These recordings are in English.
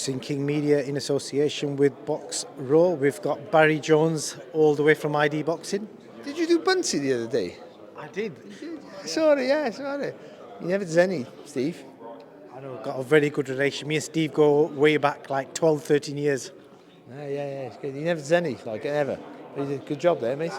Boxing King Media in association with Box Row. We've got Barry Jones all the way from ID Boxing. Did you do Bunty the other day? I did. Sorry, yeah, sorry. You never did any, Steve. I know, got a very good relation. Me and Steve go way back like 12, 13 years. Yeah, it's good. You never did any, like, ever. You did a good job there, mate.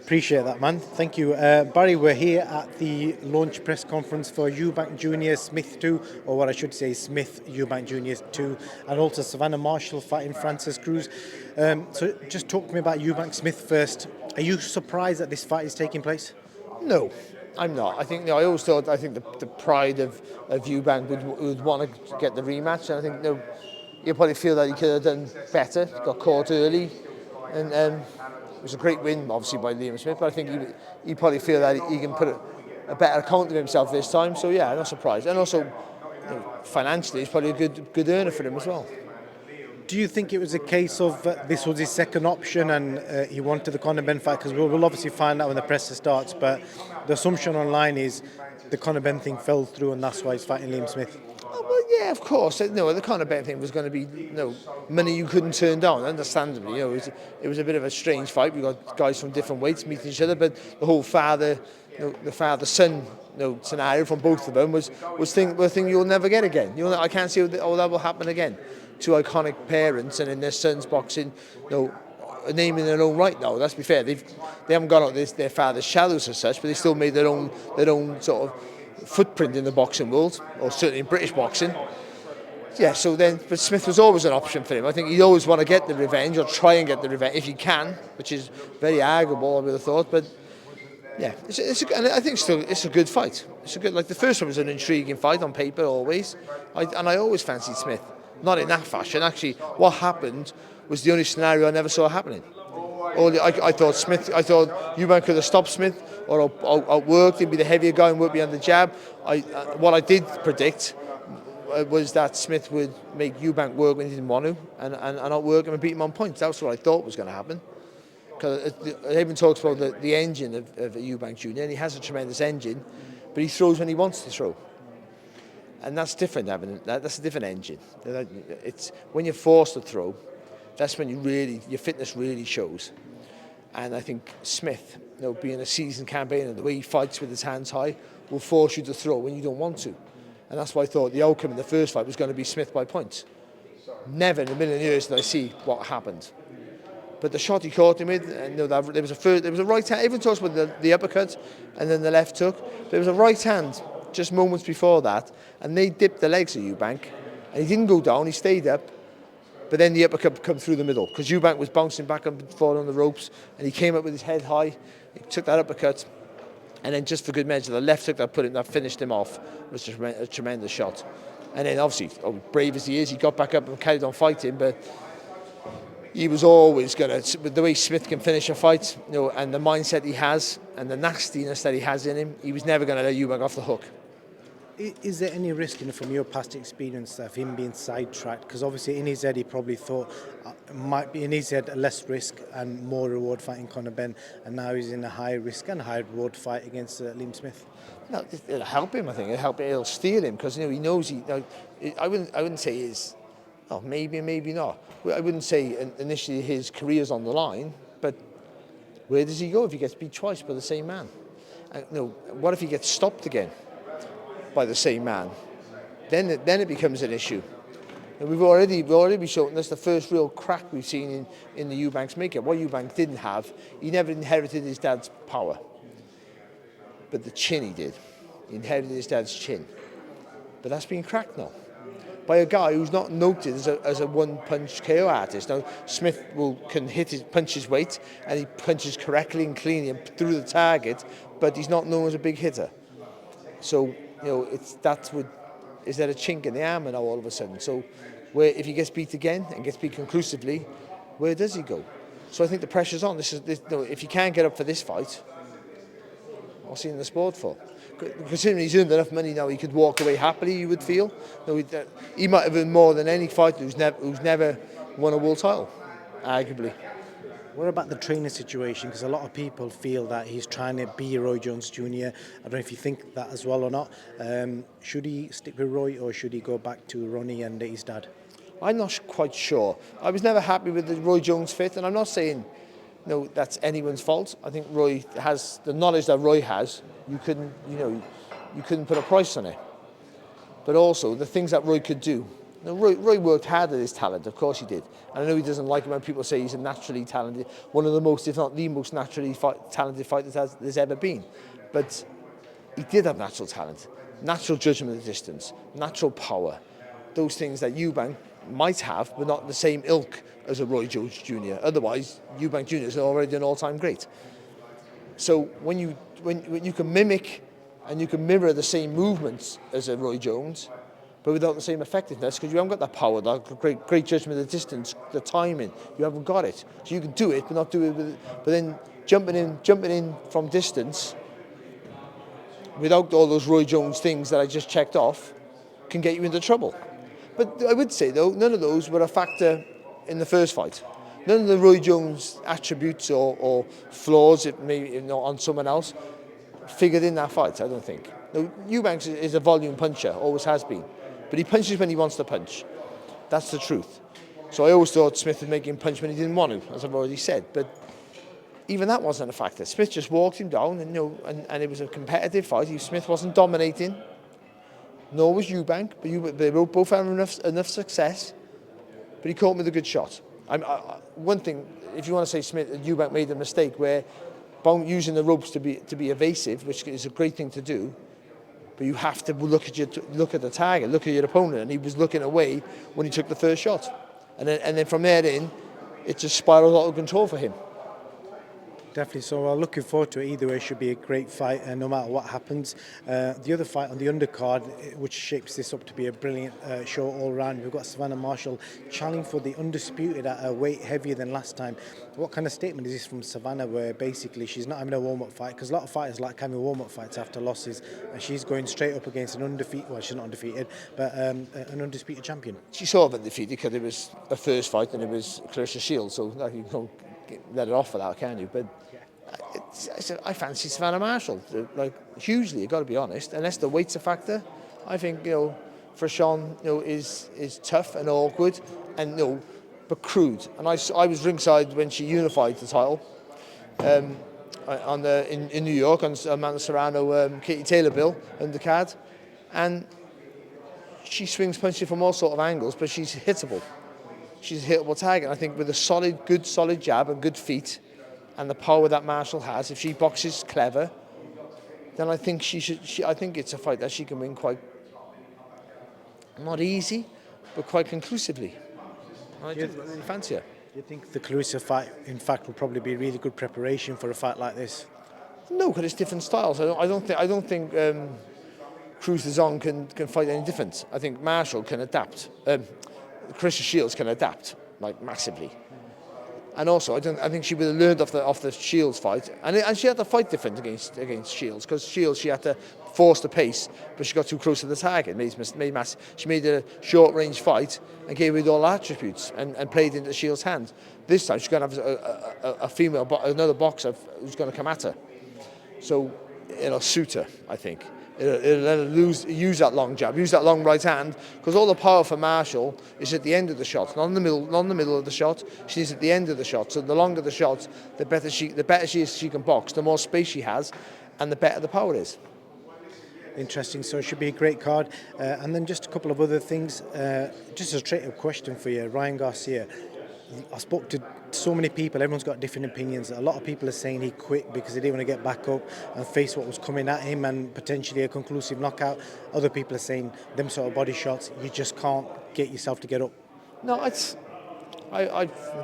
Appreciate that, man. Thank you. Barry, we're here at the launch press conference for EUBANK Junior Smith 2, or what I should say, Smith EUBANK Junior 2, and also Savannah Marshall fighting Francis Cruz. So just talk to me about EUBANK Smith first. Are you surprised that this fight is taking place? No, I'm not. I think I always thought the pride of EUBANK would want to get the rematch, and I think you probably feel that he could have done better. Got caught early, and it was a great win, obviously, by Liam Smith. But I think he probably feel that he can put a better account of himself this time. So yeah, I'm not surprised. And also, financially, it's probably a good earner for him as well. Do you think it was a case of this was his second option and he wanted the Conor Benn fight? Because we'll obviously find out when the presser starts, but the assumption online is the Conor Benn thing fell through and that's why he's fighting Liam Smith. Oh, well, yeah, of course. No, the Conor Benn thing was going to be money you couldn't turn down, understandably. It was a bit of a strange fight. We got guys from different weights meeting each other, but the whole the father-son scenario from both of them was a thing you'll never get again. I can't see how that will happen again. Two iconic parents and in their sons boxing, a name in their own right now. Let's be fair, they haven't gone out their father's shadows as such, but they still made their own sort of footprint in the boxing world, or certainly in British boxing. Yeah, but Smith was always an option for him. I think he'd always want to get the revenge, or try and get the revenge if he can, which is very arguable, I would have thought. But yeah, I think it's a good fight. It's a good, like the first one was an intriguing fight on paper always, and I always fancied Smith. Not in that fashion. Actually, what happened was the only scenario I never saw happening. I thought EUBANK could have stopped Smith or outworked him, be the heavier guy and work behind the jab. What I did predict was that Smith would make EUBANK work when he didn't want to and outwork him and beat him on points. That's what I thought was going to happen. Because everyone talks about the engine of EUBANK Junior, and he has a tremendous engine, but he throws when he wants to throw. And that's different, that's a different engine. It's when you're forced to throw, that's when your fitness really shows. And I think Smith, being a seasoned campaigner, the way he fights with his hands high, will force you to throw when you don't want to. And that's why I thought the outcome in the first fight was going to be Smith by points. Never in a million years did I see what happened. But the shot he caught him with, and there was a right hand. Everyone talks about the uppercut and then the left hook. But there was a right hand just moments before that, and they dipped the legs of EUBANK, and he didn't go down, he stayed up, but then the uppercut come through the middle, because EUBANK was bouncing back and forth on the ropes, and he came up with his head high, he took that uppercut, and then just for good measure, the left hook that finished him off was a tremendous shot. And then obviously, brave as he is, he got back up and carried on fighting, but he was always going to, with the way Smith can finish a fight, and the mindset he has, and the nastiness that he has in him, he was never going to let EUBANK off the hook. Is there any risk from your past experience of him being sidetracked? Because obviously in his head he probably thought might be in his head less risk and more reward fighting Conor Benn, and now he's in a high risk and high reward fight against Liam Smith. No, it'll help him. I think it'll steal him, because he knows I wouldn't say his. Oh, maybe not. I wouldn't say initially his career's on the line, but where does he go if he gets beat twice by the same man? What if he gets stopped again by the same man? Then it becomes an issue. And we've already been shown that's the first real crack we've seen in the EUBANK's makeup. What EUBANK didn't have, he never inherited his dad's power, but the chin he did. He inherited his dad's chin, but that's been cracked now by a guy who's not noted as a one-punch KO artist. Now Smith can punch his weight, and he punches correctly and cleanly and through the target, but he's not known as a big hitter. So is there a chink in the armour now all of a sudden? So if he gets beat again and gets beat conclusively, where does he go? So I think the pressure's on. If he can't get up for this fight, what's he in the sport for? Considering he's earned enough money now, he could walk away happily, you would feel. He might have earned more than any fighter who's never won a world title, arguably. What about the trainer situation? Because a lot of people feel that he's trying to be Roy Jones Jr. I don't know if you think that as well or not. Should he stick with Roy, or should he go back to Ronnie and his dad? I'm not quite sure. I was never happy with the Roy Jones fit, and I'm not saying that's anyone's fault. I think Roy has the knowledge that Roy has. You couldn't put a price on it. But also the things that Roy could do. Now, Roy worked hard at his talent, of course he did. And I know he doesn't like it when people say he's a naturally talented, one of the most, if not the most naturally talented fighters there's ever been. But he did have natural talent, natural judgment of the distance, natural power. Those things that EUBANK might have, but not the same ilk as a Roy Jones Jr. Otherwise, EUBANK Jr. is already an all-time great. So when you can mimic and you can mirror the same movements as a Roy Jones, but without the same effectiveness, because you haven't got that power, that great judgment of the distance, the timing, you haven't got it. So you can do it, but not do it but then jumping in from distance, without all those Roy Jones things that I just checked off, can get you into trouble. But I would say, though, none of those were a factor in the first fight. None of the Roy Jones attributes or flaws, on someone else, figured in that fight, I don't think. Now, EUBANK is a volume puncher, always has been. But he punches when he wants to punch. That's the truth. So I always thought Smith would make him punch when he didn't want to, as I've already said. But even that wasn't a factor. Smith just walked him down, and it was a competitive fight. Smith wasn't dominating, nor was EUBANK, but they both had enough success. But he caught him with a good shot. One thing, if you want to say EUBANK made a mistake where using the ropes to be evasive, which is a great thing to do, but you have to look at the target, look at your opponent, and he was looking away when he took the first shot, and then from there in, it just spiraled out of control for him. Definitely. So looking forward to it. Either way, it should be a great fight, no matter what happens. The other fight on the undercard, which shapes this up to be a brilliant show all round, we've got Savannah Marshall challenging for the undisputed at a weight heavier than last time. What kind of statement is this from Savannah, where basically she's not having a warm-up fight? Because a lot of fighters like having warm-up fights after losses, and she's going straight up against an undefeated, well, she's not undefeated, but an undisputed champion. She's sort of undefeated because it was a first fight and it was Clarissa Shields, so you can't let it off for that, can you? But I fancy Savannah Marshall, hugely. You've got to be honest. Unless the weight's a factor, I think for Sean, is tough and awkward and but crude. And I was ringside when she unified the title in New York on Amanda Serrano, Katie Taylor bill undercard, and she swings punches from all sort of angles, but she's hittable. She's a hittable target. I think with a good solid jab and good feet, and the power that Marshall has, if she boxes clever, then I think I think it's a fight that she can win quite, not easy, but quite conclusively. I do really fancy her. Do you think the Clarissa fight, in fact, will probably be really good preparation for a fight like this? No, because it's different styles. I don't think Cruz Dazon can fight any different. I think Marshall can adapt. Clarissa Shields can adapt massively. And also, I think she would have learned off the Shields fight, and she had to fight different against Shields, because Shields she had to force the pace, but she got too close to the target. She made a short range fight and gave away all the attributes and played into Shields' hands. This time she's going to have a female, another boxer who's going to come at her, so it'll suit her, I think. It'll let her use that long jab, use that long right hand, because all the power for Marshall is at the end of the shot, not in the middle of the shot. She's at the end of the shot. So the longer the shot, the better she can box, the more space she has, and the better the power is. Interesting. So it should be a great card. And then just a couple of other things. Just a straight up question for you, Ryan Garcia. I spoke to so many people, everyone's got different opinions. A lot of people are saying he quit because he didn't want to get back up and face what was coming at him and potentially a conclusive knockout. Other people are saying them sort of body shots, you just can't get yourself to get up. No,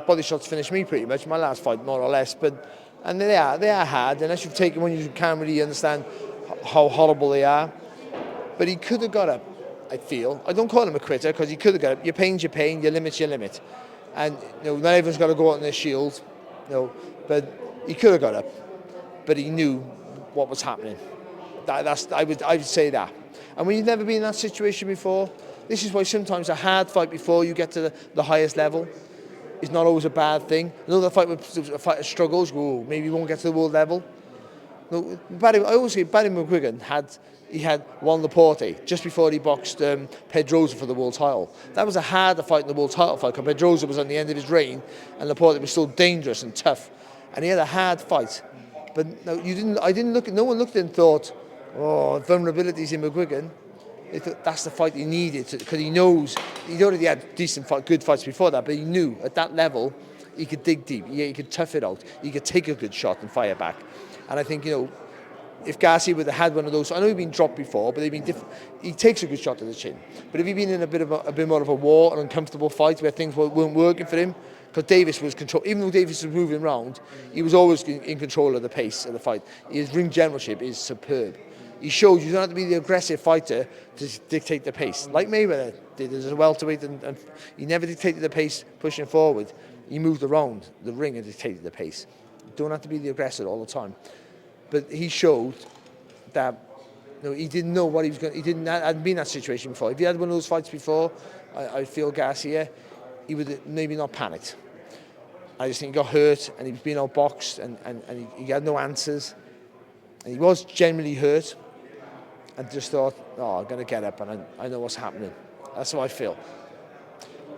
body shots finished me pretty much, my last fight more or less, and they are hard, unless you've taken one you can't really understand how horrible they are. But he could have got up, I feel. I don't call him a quitter because he could have got up. Your pain's your pain, your limit's your limit. And not everyone's got to go out on their shield, but he could have got up, but he knew what was happening. I would say that. And when you've never been in that situation before, this is why sometimes a hard fight before you get to the highest level is not always a bad thing. Another fight where a fighter struggles, maybe he won't get to the world level. No, I always say Barry McGuigan had won Laporte just before he boxed Pedrosa for the world title. That was a harder fight in the world title fight because Pedrosa was on the end of his reign and Laporte was still dangerous and tough, and he had a hard fight. But no, no one looked at it and thought, oh, vulnerabilities in McGuigan. They thought that's the fight he needed because he knows he'd already had good fights before that, but he knew at that level he could dig deep, he could tough it out, he could take a good shot and fire back. And I think, if Garcia would have had one of those, I know he'd been dropped before, but they've been different. He takes a good shot to the chin. But if he'd been in a bit more of a war, an uncomfortable fight where things weren't working for him, because Davis was control. Even though Davis was moving around, he was always in control of the pace of the fight. His ring generalship is superb. He showed you don't have to be the aggressive fighter to dictate the pace, like Mayweather did as a welterweight, and he never dictated the pace pushing forward. He moved around the ring and dictated the pace. You don't have to be the aggressor all the time. But he showed that he didn't know what he was going. Hadn't been in that situation before. If he had one of those fights before, I feel Garcia, he would have maybe not panicked. I just think he got hurt and he was being outboxed and he had no answers. And he was generally hurt and just thought, oh, I'm going to get up and I know what's happening. That's how I feel.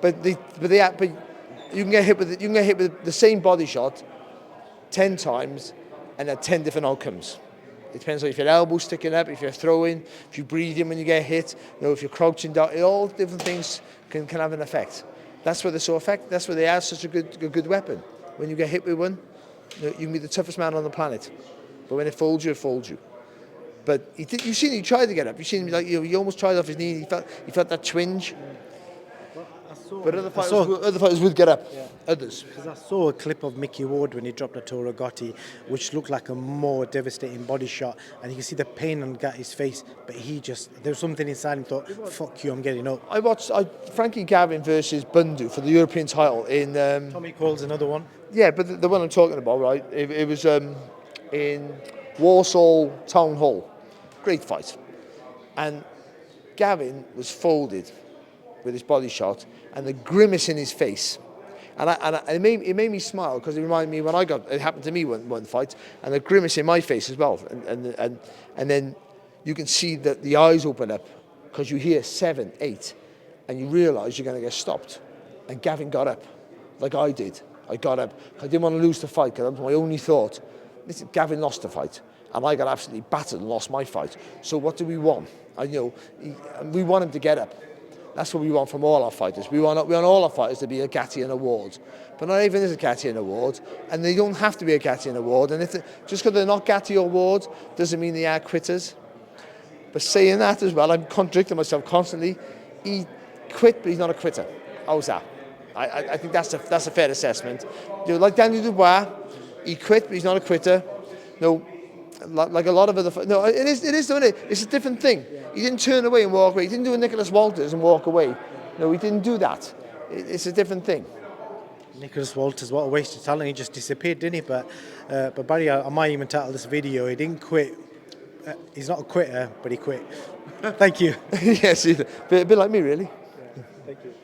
But you can get hit with the same body shot 10 times and have 10 different outcomes. It depends on if your elbow's sticking up, if you're throwing, if you're breathing when you get hit, if you're crouching down. All different things can have an effect. That's why they're so effective. That's why they are such a good weapon. When you get hit with one, you can be the toughest man on the planet. But when it folds you, it folds you. But you've seen he tried to get up. You've seen him he almost tried off his knee. He felt that twinge. But other fighters would get up. Yeah. Others. Because I saw a clip of Mickey Ward when he dropped a Toro Gotti, which looked like a more devastating body shot, and you can see the pain on Gotti's face. But there was something inside him thought, "Fuck you, I'm getting up." I watched Frankie Gavin versus Bundu for the European title in. Tommy Cole's another one. Yeah, but the one I'm talking about, right? It was in Warsaw Town Hall. Great fight, and Gavin was folded with his body shot and the grimace in his face, and it made me smile because it reminded me when it happened to me one fight, and the grimace in my face as well, and then you can see that the eyes open up because you hear 7, 8, and you realise you're going to get stopped, and Gavin got up like I did. I got up. I didn't want to lose the fight because that was my only thought. Listen, Gavin lost the fight, and I got absolutely battered and lost my fight. So what do we want? We want him to get up. That's what we want from all our fighters. We want all our fighters to be a Gattian Award. But not even is a Gattian Award, and they don't have to be a Gattian Award. And just because they're not Gatti Awards doesn't mean they are quitters. But saying that as well, I'm contradicting myself constantly. He quit, but he's not a quitter. How's that? I think that's a fair assessment. Like Daniel Dubois, he quit, but he's not a quitter. Like a lot of other... No, it is, isn't it? It's a different thing. He didn't turn away and walk away. He didn't do a Nicholas Walters and walk away. No, he didn't do that. It's a different thing. Nicholas Walters, what a waste of talent. He just disappeared, didn't he? But Barry, I might even title this video, he didn't quit. He's not a quitter, but he quit. Thank you. Yes, a bit like me, really. Yeah, thank you.